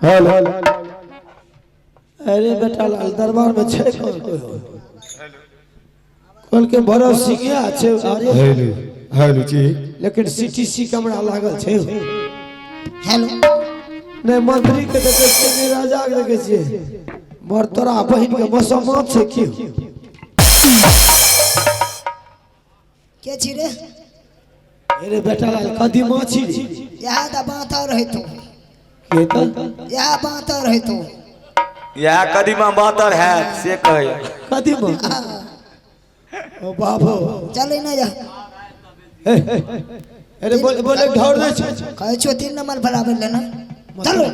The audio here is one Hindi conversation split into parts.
हेलो अरे बेटा लाल दरबार में छे कौन के भरोसे सिंगिया छे अरे हेलो हेलो जी लेकिन सीटीसी कैमरा लागल छे हेलो नहीं मंत्री के देखे छे नहीं राजा के देखे छे मोर तोरा बहिन के मसमात छे की के छी रे अरे बेटा लाल कदीमा छी यहाँ दा बात रहे तो के तो यहाँ बात रहे तो यह कदीमा बातर है से कहे कदीमा ओ बाबू चले ना जा अरे बोले बोले ढोर दे छे कहे छो 3 नंबर बराबर लेना चलो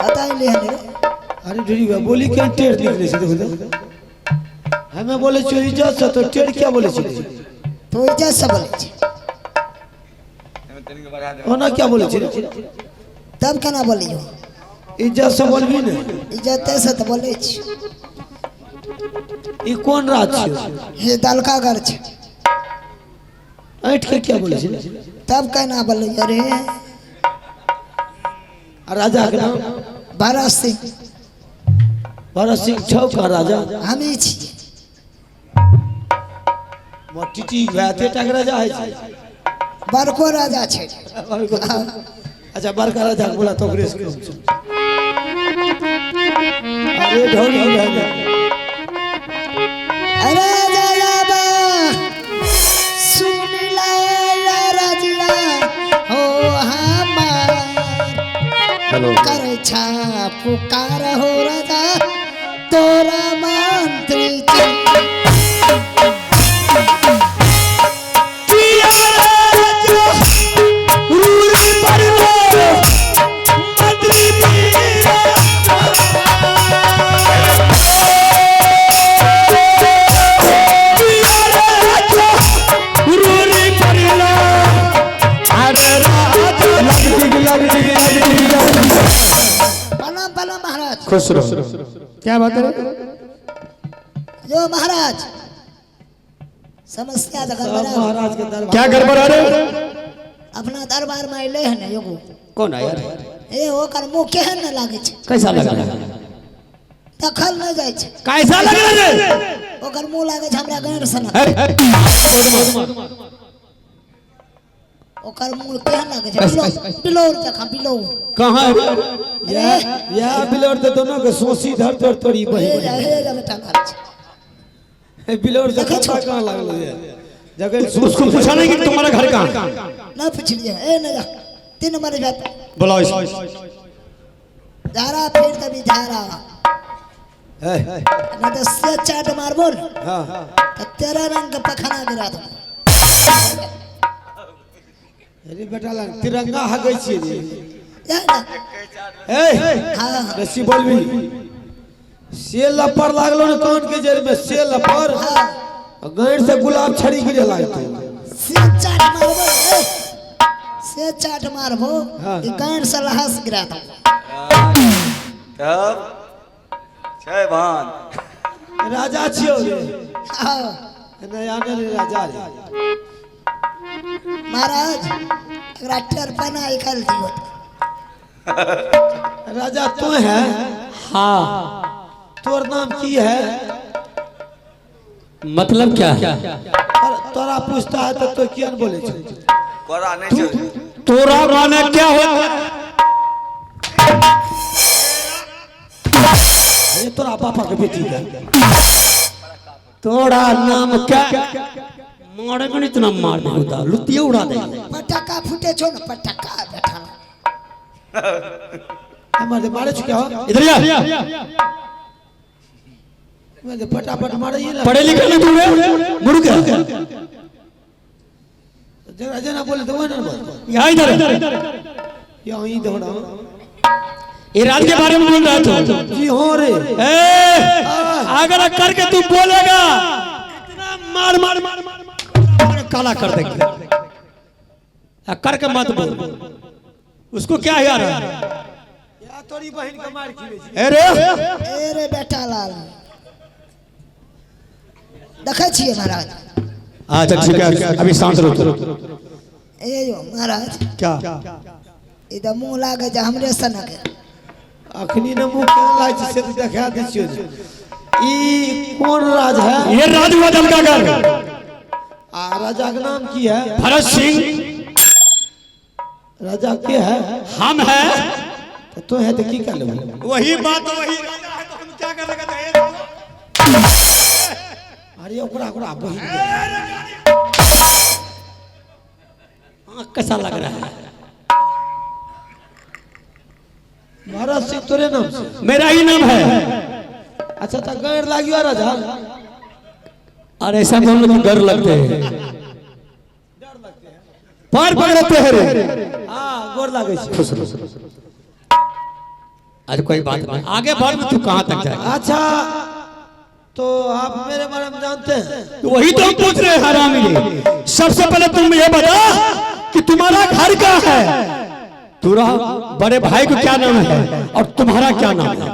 कता ले हने अरे ढेरी बोली क्या टेढ़ निकले से देखो हमें बोले छो इज्जत से तो टेढ़ क्या बोले छे तो इज्जत से बोले छे ओना क्या बोले छे तब केना बोलियो इज्जत से बोलबी ने इज्जत से तो बोले छी ई कौन राज छे हे दलका घर छे ऐठ के क्या बोले छे तब केना बोलियो रे राजा के नाम भरत सिंह छौ का राजा हम ही छी मोटिटी भाते टक राजा है छे बड़को राजा छे अच्छा बड़का राजा बोला तो ग्रेस अरे ढोली राजा अरे जायाबा सुन ला राजिया हो हमार हेलो करे छा पुकार हो राजा तोरा मंत्री महाराज खुश रहो क्या बात है जो महाराज समस्या महाराज के दरबार क्या गड़बड़ आ रहे अपना दरबार में अइले है ने एगो कौन आया ए ओकर मुंह केहन न लागे छै कैसा लगा दखल न जाय छै कैसा लगा रे ओकर मुंह लागे छै हमरा गांड सन ओकर मुंह केहन लागे छै बिलोर जखा बिलोर कहां या बिलोर तो दोनों के सोसी धर धर तोड़ी बहे हे बेटा मार छै बिलोर से कहां लागल है जगह उसको पूछा नहीं कि तुम्हारा घर कहाँ ना पूछ लिया ए न जा 3 नंबर जात बुलाओ इसको धारा फिर तभी धारा ना तो से चाट मार बोल हां तो तेरा रंग का पखाना गिरा दो अरे बेटा ला तिरंगा हगै छी रे या ना ए हां रसी बोलबी से लपर लागलो ने कान के जड़ में से लपर गांड से गुलाब छड़ी गिरे लागतो से चाट मारबो से चाट मारबो ई गांड से लहस गिरा दो तब छे भान राजा छियो रे हां नया ने राजा रे महाराज एकरा टर पना निकाल दियो राजा तू है हाँ तोर नाम की है मतलब क्या तोरा पूछता है तो क्या बोले छे कोरा नहीं छे तोरा माने क्या होता ये तोरा पापा के बेटी है तोरा नाम क्या मारे गणित ना मार दे उदा लुतिया उड़ा दे पटाखा फूटे छो न पटाखा बैठा हमारे मारे छ क्या इधर आ मैं फटाफट मारे ये ना पढ़े लिखे नहीं तू रे मुड़ के जरा जना बोले तो वो ना बोल यहाँ इधर यहाँ ही दौड़ा ये राज के बारे में बोल रहा था जी हो रे अगर करके तू बोलेगा इतना मार मार मार मार काला कर देंगे करके मत बोल उसको क्या यार या तोरी बहन के मार खीले ए रे बेटा लाल देखे छिए महाराज अच्छा ठीक है अभी शांत रहो ए यो महाराज क्या इधर मुंह लागे जा हमरे सनक अखनी न मुंह केना लाग छै से देखा दै छियो ई कोन राज है ये राज हुआ जमकागर आ राजा का नाम की है भरत सिंह राजा के है हम है तो है तो की कर लेबो वही बात वही राजा है तो हम क्या कर लगा अरे ओकरा ओकरा बहिन कैसा लग रहा है? भरत सिंह तोरे नाम से मेरा ही नाम है अच्छा तो गैर लागियो राजा अरे ऐसा बोलने में डर लगते हैं। पैर पकड़ते हैं रे हां गोर लागे छै अरे कोई बात नहीं, आगे बढ़ में तू कहाँ तक जाएगा? अच्छा तो आप मेरे बारे में जानते हैं तो वही तो हम पूछ रहे हैं हरामी ने। सबसे पहले तुम ये बता कि तुम्हारा घर कहाँ है, तुम्हारा बड़े भाई को क्या नाम है और तुम्हारा क्या नाम है?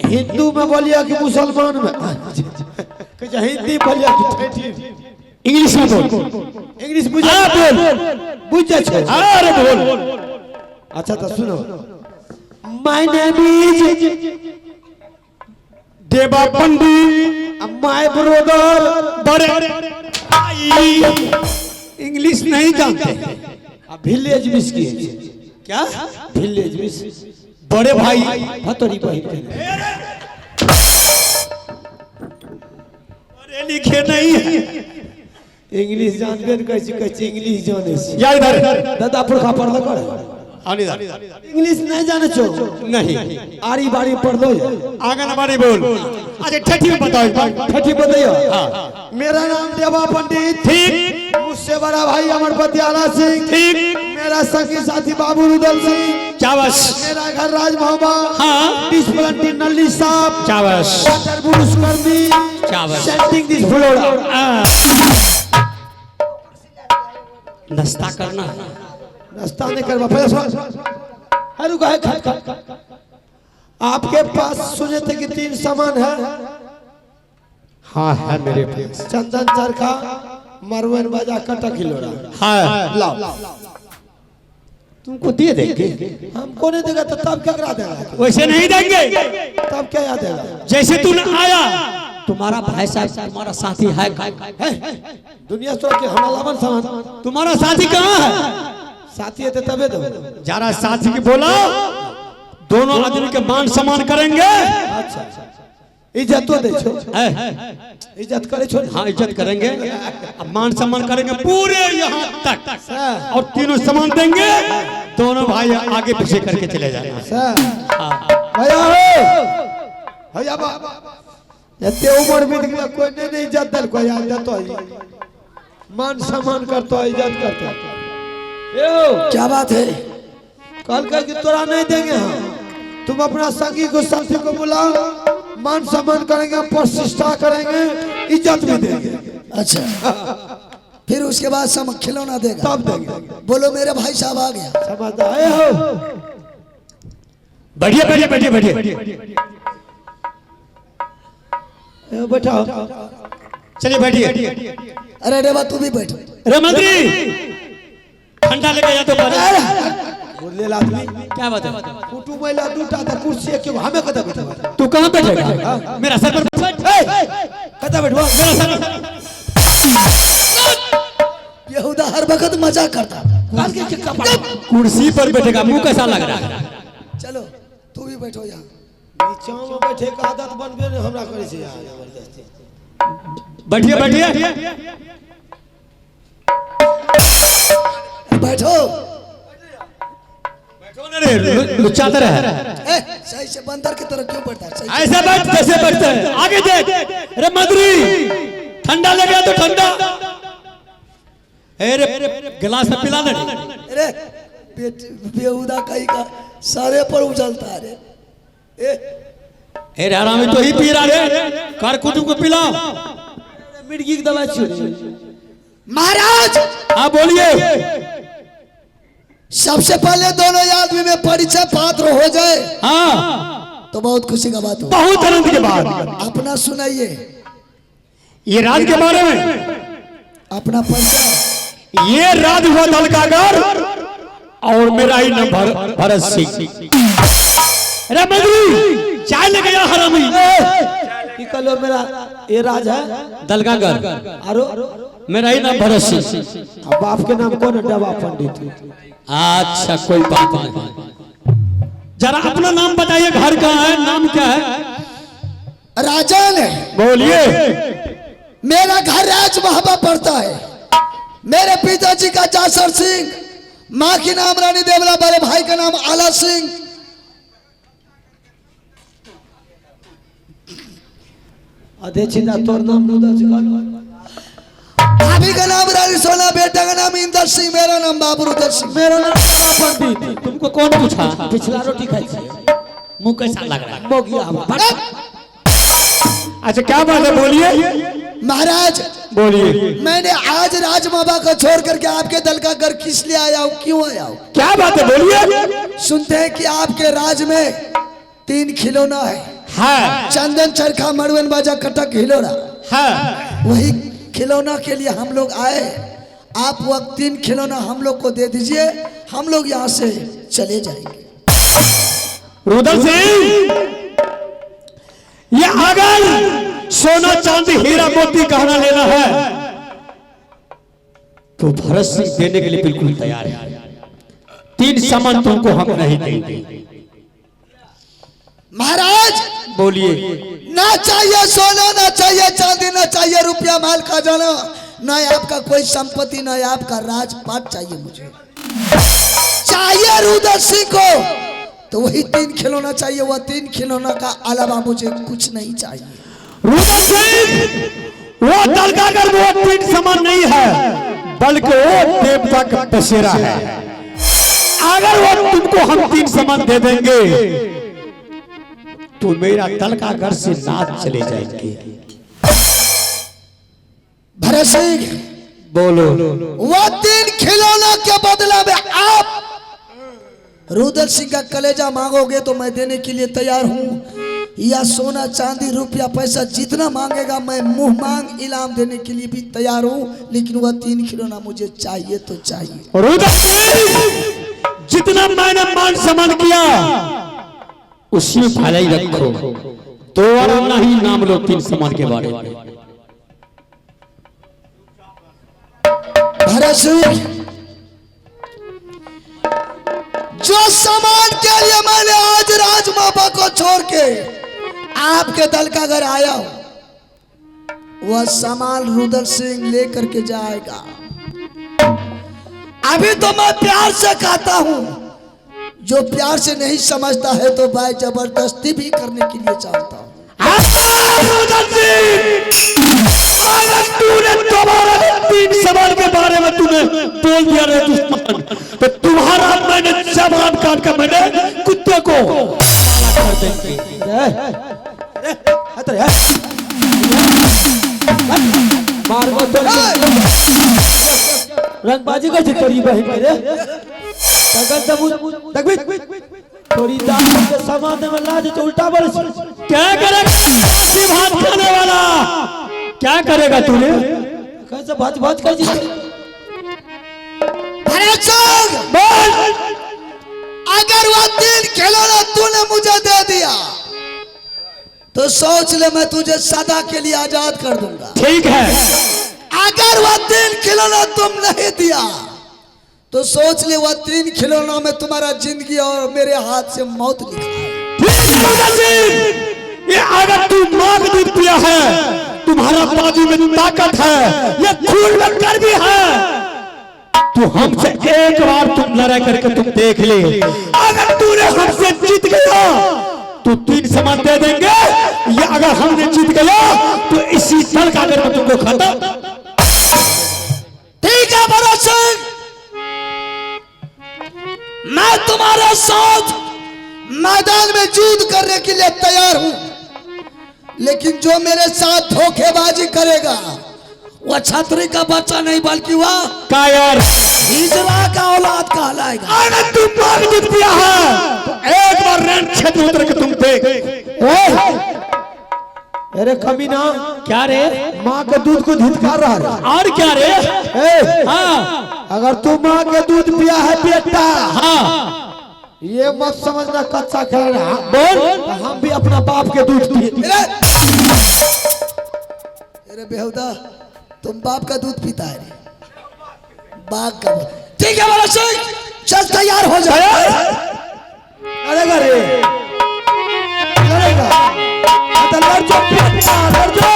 हिंदू में बोलिए कि मुसलमान में अच्छा हिंदी बोलिए कि ठेठी इंग्लिश में बोल इंग्लिश बुझे बोल बुझ जाए छै अरे बोल अच्छा तो सुनो माय नेम इज देवा पंडित माय ब्रदर बड़े इंग्लिश नहीं जानते विलेज मिस की क्या विलेज मिस बड़े भाई भतोरी बहिन पढ़े लिखे नहीं है इंग्लिश जानबे न कहै छै इंग्लिश जाने छै या इधर दादा पुरखा पढ़लो कर इंग्लिश नहीं जाने छो नहीं आरी बारी पढ़लो आंगनबाड़ी बोल अच्छा ठठी में बताओ ठठी बताइयो मेरा नाम देवा पंडित ठीक मुझसे बड़ा भाई अमरपति आला सिंह ठीक मेरा सखी साथी बाबू रुदल सिंह चावस मेरा घर राज मोहब्बा हाँ डिस्प्लेंटी नल्ली साहब चावस वाटर बुरुस कर्मी चावस। सेंटिंग दिस फ्लोरा नाश्ता करना नाश्ता नहीं करवा पहले अरे रुका है खा आपके पास सुने थे कि 3 सामान है हाँ है मेरे पास चंदन चरखा मरवन बाजा कटा खिलोरा हाँ लाओ तुमको दे देंगे हमको नहीं देगा तो तब क्या करा देगा वैसे नहीं देंगे तब क्या याद देगा जैसे तू न आया तुम्हारा भाई साहब तुम्हारा साथी है दुनिया सोच के हमारा लावन सामान तुम्हारा साथी कहाँ है साथी है तो तबे दो जरा साथी की बोला दोनों आदमी के मान सम्मान करेंगे अच्छा इज्जत तो दे छो इज्जत करे छो हाँ इज्जत करेंगे अब मान सम्मान करेंगे पूरे यहाँ तक और तीनों सम्मान देंगे दोनों भाई आगे पीछे करके चले जाएंगे भैया हो भैया जते उम्र बीत गया कोई नहीं इज्जत दल कोई याद देतो मान सम्मान करतो इज्जत करतो क्या बात है कल का कि तोरा नहीं देंगे हम तुम अपना संगी को साथी को बुलाओ मान सम्मान करेंगे प्रतिष्ठा करेंगे इज्जत भी देंगे अच्छा फिर उसके बाद सब खिलौना देगा तब देंगे बोलो मेरे भाई साहब आ गया समझ आए हो बढ़िया बढ़िया बढ़िया बढ़िया बैठाओ चलिए बैठिए अरे देवा तू भी बैठ अरे मंत्री ठंडा लेके जा तो बोले आदमी क्या बात है? कुटु महिला दूटा था कुर्सी एक हमें कदा बैठा तू कहाँ बैठेगा? मेरा सर पर कदा बैठवा मेरा सर यहूदा हर वक्त मजाक करता काल के कपड़ा कुर्सी पर बैठेगा, मुंह कैसा लग रहा है? चलो तू भी बैठो यहाँ नीचा में बैठे का आदत बनबे ने हमरा करे छै यार जबरदस्ती बैठिए बैठिए बैठो लुच्चाता रहे सही से बंदर की तरह क्यों बैठता है सही ऐसे बैठ जैसे बैठते हैं आगे देख अरे मंत्री ठंडा ले गया तो ठंडा अरे गिलास में पिला नहीं अरे बेहुदा कहीं का सारे पर उछलता है रे अरे आराम तो ही पी रहा रे कर कुटुम को पिला मिर्गी की दवा छोड़ महाराज हाँ बोलिए सबसे पहले दोनों आदमी में परिचय पात्र हो जाए हाँ तो बहुत खुशी का बात हो बहुत आनंद के बाद अपना सुनाइए ये राज के बारे में अपना परिचय। ये राज हुआ दलकागर और मेरा ही नाम भरत सिंह। अरे मंत्री चाय ले गया हरामी। की कलो मेरा ये राज है दलकागर आरो मेरा ही नाम भरत सिंह। अब बाप के नाम कौन है? डबा पंडित। अच्छा कोई बात नहीं। जरा अपना नाम बताइए, घर का है, नाम क्या है? राजन है। बोलिए। मेरा घर राज महाबा पड़ता है। मेरे पिताजी का जासर सिंह, माँ की नाम रानी देवला, बड़े भाई का नाम आला सिंह। अधे छिंदा तोर नाम नूदा सिखा। भाभी का नाम रानी सोना, बेटा का नाम इंदर सिंह, मेरा नाम बाबू रुद्र सिंह। मेरा नाम डबा पंडित। तुमको कौन पूछा? पिछला रोटी खाई थी। मुंह कैसा लग रहा है? मोगिया हवा। अच्छा क्या बात है, बोलिए। महाराज बोलिए। मैंने आज राज बाबा को छोड़ करके आपके दल का घर किस लिए आया हूँ, क्यों आया हूँ? क्या बात है, बोलिए। सुनते हैं कि आपके राज में 3 खिलौना है। हाँ चंदन चरखा मड़वन बाजा कटक हिलोरा। हाँ। वही खिलौना के लिए हम लोग आए। आप वो 3 खिलौना हम लोग को दे दीजिए, हम लोग यहाँ से चले जाएंगे। रुद्र सिंह, ये अगर सोना चांदी हीरा मोती गहना लेना है तो भरत सिंह देने के लिए बिल्कुल तैयार है। 3 सामान तुमको हम नहीं देंगे। महाराज बोलिए। ना चाहिए सोना, ना चाहिए चांदी, ना चाहिए रुपया माल खजाना, ना आपका कोई संपत्ति, ना आपका राजपाट चाहिए। मुझे चाहिए रुद्र सिंह को तो वही 3 खिलौना चाहिए। वह 3 खिलौना का अलावा मुझे कुछ नहीं चाहिए। रुद्र सिंह, वो दलकागर वो 3 सामान नहीं है, बल्कि वो देवता का बसेरा है। अगर वो तुमको हम 3 सामान दे देंगे तो मेरा दलकागर से नाच चले जाएंगे। भरत सिंह, बोलो। वह 3 खिलौना के बदला में आप रुद्र सिंह का कलेजा मांगोगे तो मैं देने के लिए तैयार हूँ, या सोना चांदी रुपया पैसा जितना मांगेगा मैं मुंह मांग इनाम देने के लिए भी तैयार हूँ, लेकिन वह 3 खिलौना मुझे चाहिए तो चाहिए। रुद्र सिंह, जितना मैंने मान सम्मान किया उसी में भलाई रखो, दोबारा नहीं नाम लो 3 सामान के बारे में। भरत सिंह, जो सामान के लिए मैंने आज राज बाबा को छोड़ के आपके दल का घर आया हूं, वह सामान रुद्र सिंह लेकर के जाएगा। अभी तो मैं प्यार से कहता हूं, जो प्यार से नहीं समझता है तो भाई जबरदस्ती भी करने के लिए चाहता हूं। रुद्र सिंह, अगर तूने दोबारा 3 सामान के बारे में तूने बोल दिया रे दुश्मन, तो तुम्हारा मैंने जबान काट कर मैंने कुत्ते को कर देंगे। मार को तो रंगबाजी कर तोरी बहन के रे सगन तब देखबी तोरी दाल के सामान में लाज तो उल्टा बरस। क्या करेगा बासी भात खाने वाला? क्या करेगा तूने? कैसे भाज भाज कर जी? भरत सिंह, बोल। अगर वह 3 खिलौना तूने मुझे दे दिया तो सोच ले मैं तुझे सदा के लिए आजाद कर दूंगा। ठीक है। अगर वह 3 खिलौना तुम नहीं दिया तो सोच ले वह 3 खिलौना में तुम्हारा जिंदगी और मेरे हाथ से मौत लिखा है। ठीक है रुद्र सिंह, ये अगर तू मांग दूध पिया है, तुम्हारा बाजू में ताकत है, ये खून में गर्मी है, तो हमसे एक बार तुम लड़ाई करके तुम देख ले। अगर तूने हमसे जीत गया तो 3 सामान दे देंगे, या अगर हमने जीत गया तो इसी दल का अगर तुमको खत्म। ठीक है भरत सिंह, मैं तुम्हारे साथ मैदान में युद्ध करने के लिए तैयार हूं, लेकिन जो मेरे साथ धोखेबाजी करेगा वह छतरी का बच्चा नहीं बल्कि वह कायर हिजड़ा का औलाद कहलाएगा। अगर तुम मांग दूध पिया है तो एक बार रैन क्षेत्र उतर के तुम देख। अरे कमीना, क्या रे? माँ के दूध को धिक्कार रहा है। और क्या रे? हाँ, अगर तू माँ के दूध पिया है बेटा, हाँ, ये मत समझना कच्चा खेल रहा। बोल। तो हम भी अपना बाप के दूध पिए। अरे बेहुदा, तुम बाप का दूध पीता है रे? बाप का। ठीक है भरत सिंह, चल तैयार हो जा। अरे अरे लड़ जो बेटा, लड़ जो।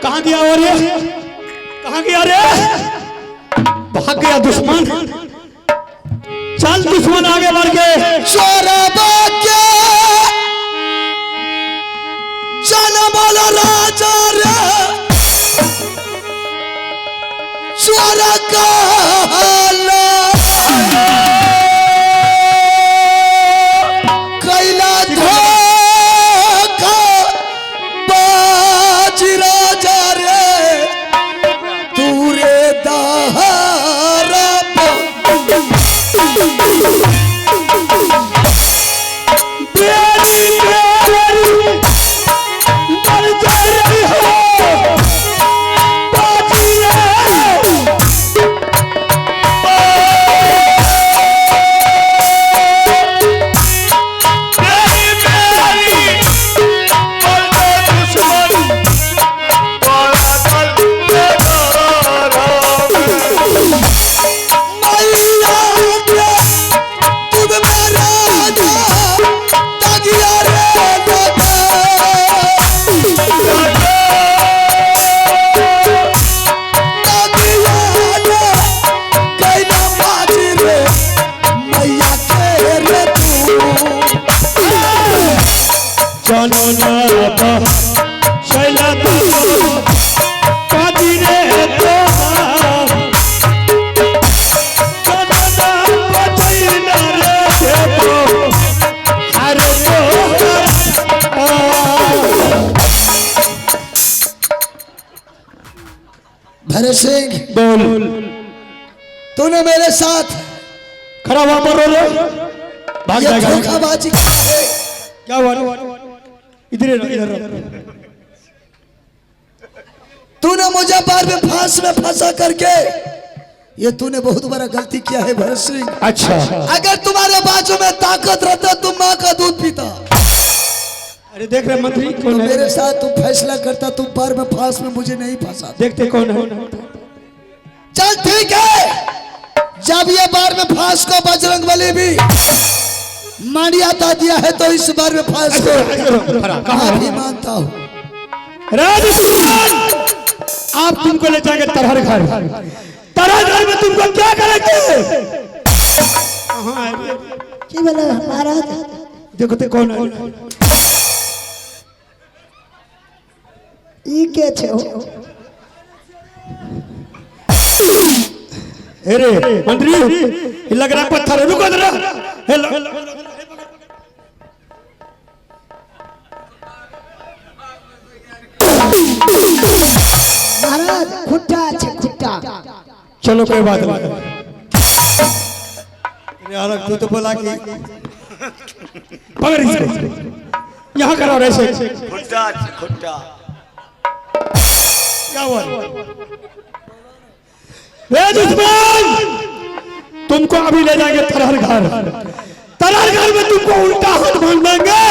कहाँ गया और ये? कहाँ गया रे? भाग गया दुश्मन। चल दुश्मन आगे बढ़ गए। बोलो राजा रे, स्वर्ग कैला धोखा बाज राजा रे, तूरे दहारा भरत सिंह, बोल। तूने मेरे साथ खड़ा हुआ पर रो, भाग ये जाएगा। धोखाबाजी किया है। क्या हुआ? इधर तूने मुझे बार में फांस में फंसा करके, ये तूने बहुत बड़ा गलती किया है भरत सिंह। अच्छा, अगर तुम्हारे बाजू में ताकत रहता तुम माँ का दूध पीता। अरे देख रहे मंत्री तो कौन है? मेरे साथ तू फैसला करता, तू बार में फांस में मुझे नहीं फंसा। देखते कौन है? चल ठीक है, जब ये बार में फांस को बजरंगबली भी मान्यता दिया है तो इस बार में फांस को कहाँ भी मानता हूँ। राजस्थान, आप तुमको ले जाएंगे तरहर घर। तरहर घर में तुमको क्या करेंगे? कहाँ है? की बोला महाराज? देखो तो कौन है? ई के छे हो? अरे मंत्री, ये लग रहा पत्थर है। रुको जरा। महाराज खुट्टा छे खुट्टा। चलो कोई बात नहीं। यार तू तो बोला कि पकड़ इसको, यहाँ करो ऐसे। खुट्टा खुट्टा क्या हुआ? दुश्मन, तुमको अभी ले जाएंगे तरहर घर। तरहर घर में तुमको उल्टा हाथ बांध देंगे।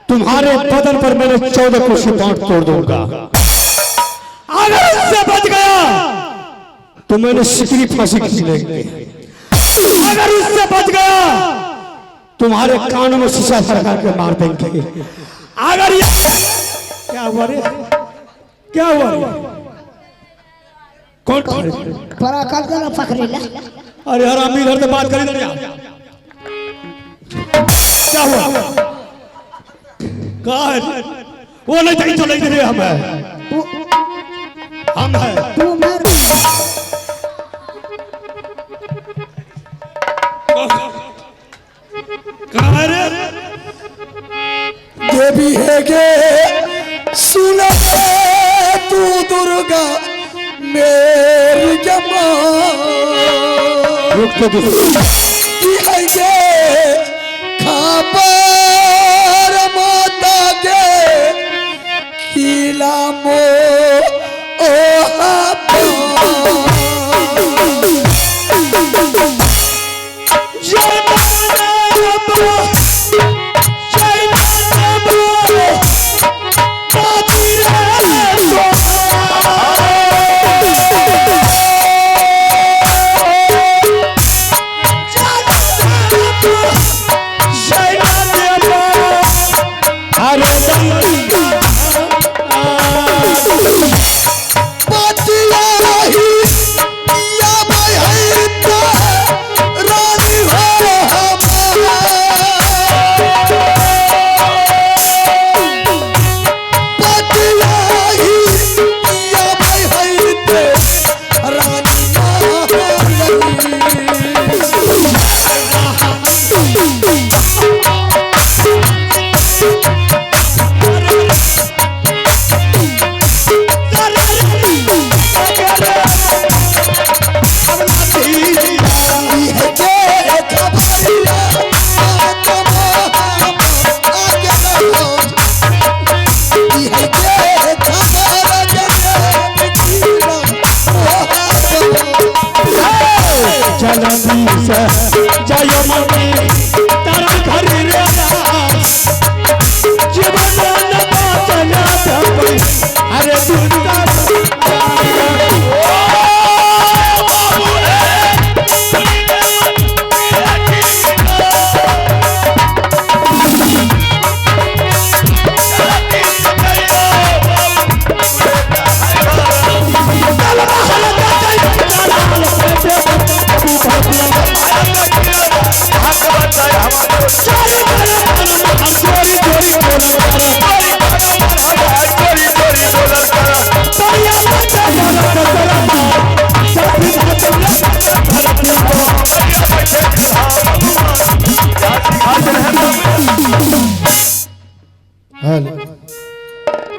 तुम्हारे बदन पर मैंने 14 को सिपाट तोड़ दूंगा। अगर उससे बच गया तो मैंने सिकरी फांसी खींच लेंगे। अगर उससे बच गया तुम्हारे कानों में शीशा सरकार के मार देंगे। अगर ये क्या हुआ रे, क्या हुआ रे? कौन परा कर देना पकड़ेला। अरे हरामी घर से बात करी इधर जा। क्या हुआ? कहा है वो? नहीं चाहिए चले इधर, हम है, हम है। तू मर कहा है रे? देवी है गे सुन तू दुर्गा मेरी जमा रुक तो दे। है गे खबर माता गे खिला मो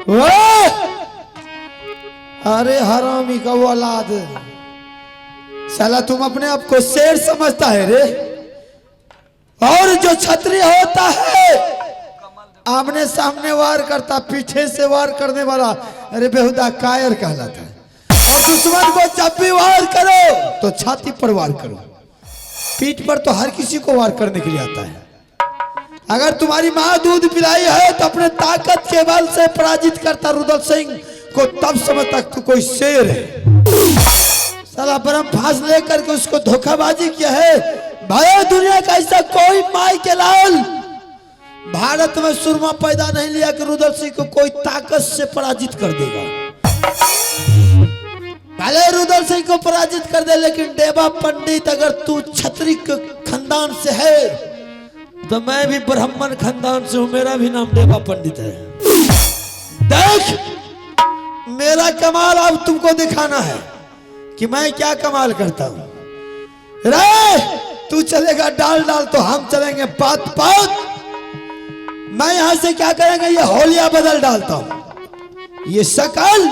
ओ अरे हरामी का वो औलाद, साला तुम अपने आप को शेर समझता है रे। और जो क्षत्रिय होता है आमने सामने वार करता, पीछे से वार करने वाला अरे बेहुदा कायर कहलाता है। और दुश्मन को जब भी वार करो तो छाती पर वार करो, पीठ पर तो हर किसी को वार करने के लिए आता है। अगर तुम्हारी माँ दूध पिलाई है तो अपने ताकत के बल से पराजित करता रुदल सिंह को, तब समझ तक तू कोई शेर है। साला परम फांस लेकर के उसको धोखाबाजी किया है। भाई दुनिया का ऐसा कोई माई के लाल भारत में सुरमा पैदा नहीं लिया कि रुदल सिंह को कोई ताकत से पराजित कर देगा। भले रुदल सिंह को पराजित कर दे, लेकिन देवा पंडित अगर तू क्षत्रिय खानदान से है तो मैं भी ब्राह्मण खानदान से हूं, मेरा भी नाम देवा पंडित है। देख मेरा कमाल अब तुमको दिखाना है कि मैं क्या कमाल करता हूं। रे तू चलेगा डाल डाल तो हम चलेंगे पात पात। मैं यहां से क्या करेंगे, ये होलिया बदल डालता हूं, ये शकल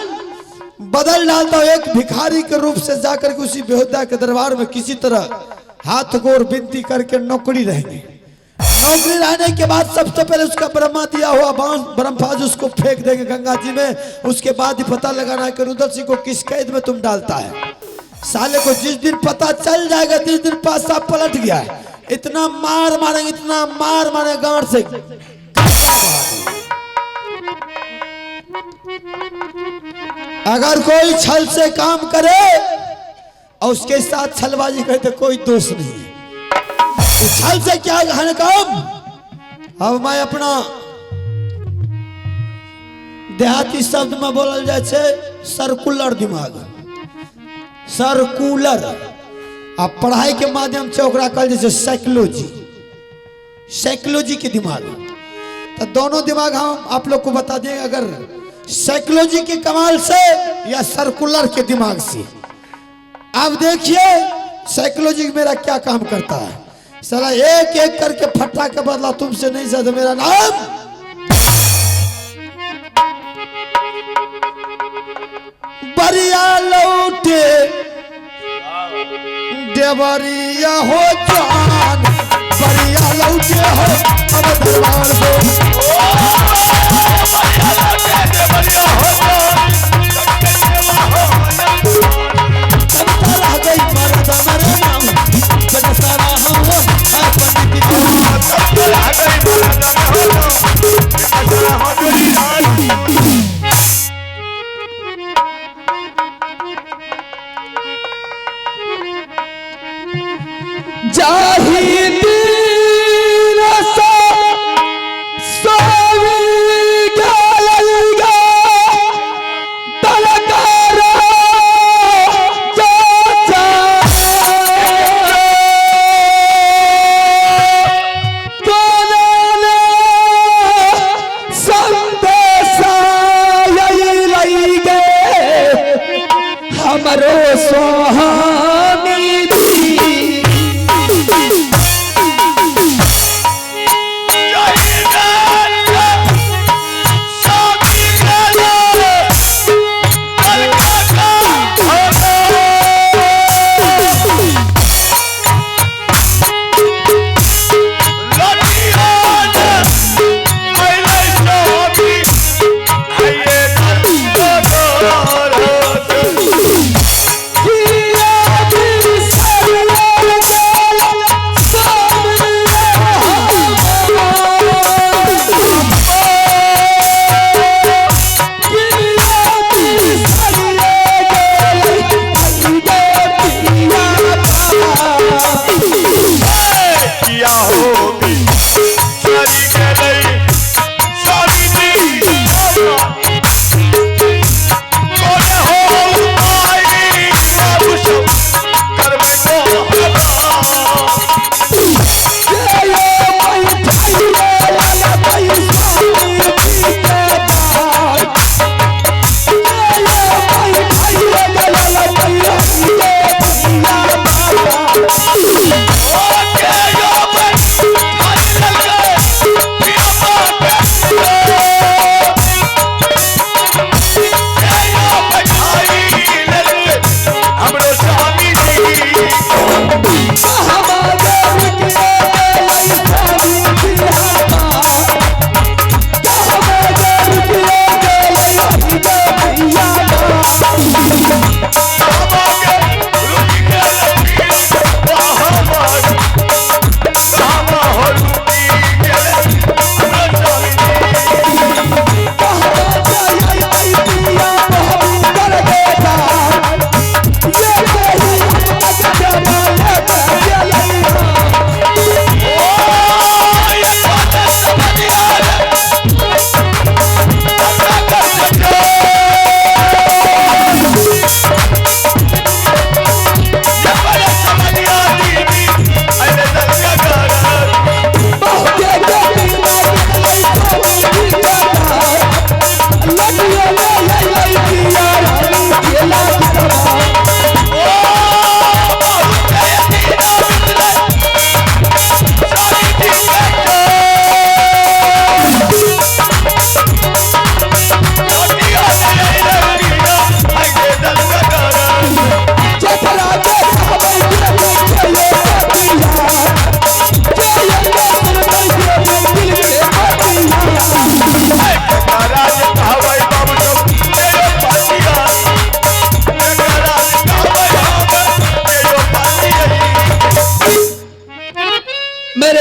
बदल डालता हूं। एक भिखारी के रूप से जाकर के उसी बेहुदा के दरबार में किसी तरह हाथ गोर विनती करके नौकरी रहेंगे। नौकरी रहने के बाद सबसे पहले उसका ब्रह्मा दिया हुआ बांस ब्रह्मफाज उसको फेंक देंगे गंगा जी में। उसके बाद ही पता लगाना है कि रुदल सिंह को किस कैद में तुम डालता है। साले को जिस दिन पता चल जाएगा, जिस दिन पासा पलट गया है, इतना मार मारेंगे, इतना मार मारे गांड से। अगर कोई छल से काम करे और उसके साथ छलबाजी करे तो कोई दोष नहीं है। छल से क्या है काम। अब मैं अपना देहाती शब्द में बोलल जाए छे सर्कुलर दिमाग, सर्कुलर। अब पढ़ाई के माध्यम से ओकरा कहल जाए साइकोलॉजी, साइकोलॉजी के दिमाग। तो दोनों दिमाग हम आप लोग को बता देंगे, अगर साइकोलॉजी के कमाल से या सर्कुलर के दिमाग से। अब देखिए साइकोलॉजी मेरा क्या काम करता है। साला एक एक करके फट्टा के बदला तुमसे नहीं ज्यादा। मेरा नाम बरिया लौटे देवरिया हो जान, बरिया लौटे हो अब दरबार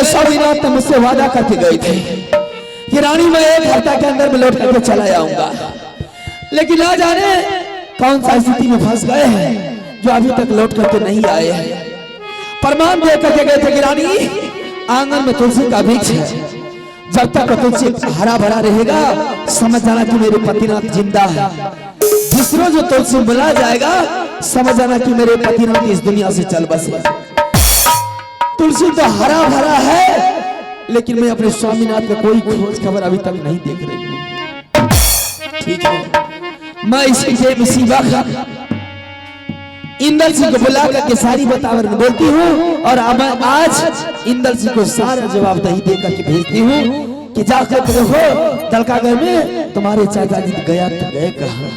स्वामीनाथ मुझसे वादा करके गई थी कि रानी मैं एक हफ्ता के अंदर में लौट करके चला जाऊंगा, लेकिन ना जाने कौन सा स्थिति में फंस गए हैं जो अभी तक लौट करके नहीं आए हैं। प्रमाण दे करके गए थे कि रानी आंगन में तुलसी का वृक्ष है, जब तक तुलसी हरा भरा रहेगा समझ जाना कि मेरे पतिनाथ जिंदा है। जिस रोज जो तुलसी मिला जाएगा समझ जाना कि मेरे पतिनाथ इस दुनिया से चल बसे। तुलसी तो हरा भरा है लेकिन मैं अपने स्वामीनाथ में कोई खोज खबर अभी तक नहीं देख रही हूं। ठीक है, मैं इसी वक्त इंदल सिंह को बुला करके सारी बतावर बोलती हूँ और अब आज इंदल सिंह को सारा जवाब दही दे करके भेजती हूँ कि जाकर देखो दलकागढ़ में तुम्हारे चाचा जी गया तो गए कहा।